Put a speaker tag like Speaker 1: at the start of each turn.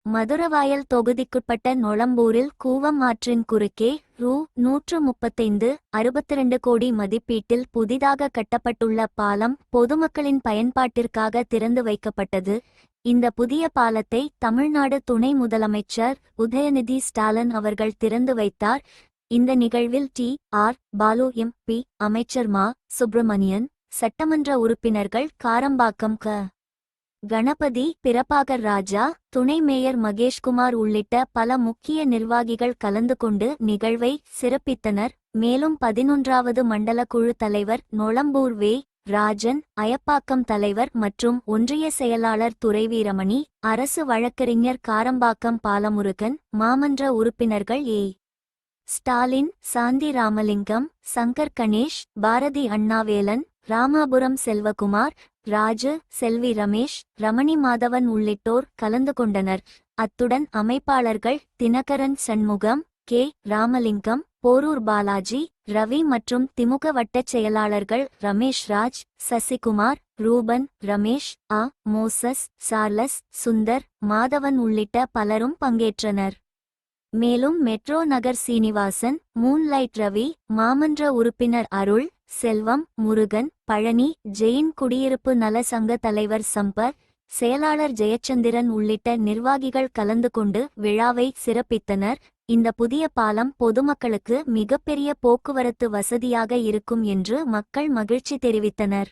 Speaker 1: மதுரவாயல் தொகுதிக்குட்பட்ட நொளம்பூரில் கூவம் ஆற்றின் குறுக்கே ரூ. 135.62 கோடி மதிப்பீட்டில் புதிதாக கட்டப்பட்டுள்ள பாலம் பொதுமக்களின் பயன்பாட்டிற்காக திறந்து வைக்கப்பட்டது. இந்த புதிய பாலத்தை தமிழ்நாடு துணை முதலமைச்சர் உதயநிதி ஸ்டாலின் அவர்கள் திறந்து வைத்தார். இந்த நிகழ்வில் டி.ஆர். பாலு எம்.பி., அமைச்சர் மா. சுப்பிரமணியன், சட்டமன்ற உறுப்பினர்கள் காரம்பாக்கம் க. கணபதி, பிரபாகர் ராஜா, துணை மேயர் மகேஷ்குமார் உள்ளிட்ட பல முக்கிய நிர்வாகிகள் கலந்து கொண்டு நிகழ்வை சிறப்பித்தனர். மேலும் 11வது மண்டல குழு தலைவர் நொளம்பூர் வே. ராஜன், அயப்பாக்கம் தலைவர் மற்றும் ஒன்றிய செயலாளர் துரைவீரமணி, அரசு வழக்கறிஞர் காரம்பாக்கம் பாலமுருகன், மாமன்ற உறுப்பினர்கள் ஏ. ஸ்டாலின், சாந்தி ராமலிங்கம், சங்கர் கணேஷ், பாரதி அண்ணாவேலன், ராமாபுரம் செல்வகுமார், ராஜு, செல்வி ரமேஷ், ரமணி மாதவன் உள்ளிட்டோர் கலந்து கொண்டனர். அத்துடன் அமைப்பாளர்கள் தினகரன் சண்முகம், கே. ராமலிங்கம், போரூர் பாலாஜி, ரவி மற்றும் திமுக வட்டச் செயலாளர்கள் ரமேஷ் ராஜ், சசிகுமார், ரூபன், ரமேஷ், ஆ. மோசஸ், சார்லஸ், சுந்தர், மாதவன் உள்ளிட்ட பலரும் பங்கேற்றனர். மேலும் மெட்ரோ நகர் சீனிவாசன், மூன்லைட் ரவி, மாமன்ற உறுப்பினர் அருள், செல்வம், முருகன், பழனி, ஜெயின், குடியிருப்பு நல சங்க தலைவர் சம்பர், செயலாளர் ஜெயச்சந்திரன் உள்ளிட்ட நிர்வாகிகள் கலந்து கொண்டு விழாவை சிறப்பித்தனர். இந்த புதிய பாலம் பொதுமக்களுக்கு மிகப்பெரிய போக்குவரத்து வசதியாக இருக்கும் என்று மக்கள் மகிழ்ச்சி தெரிவித்தனர்.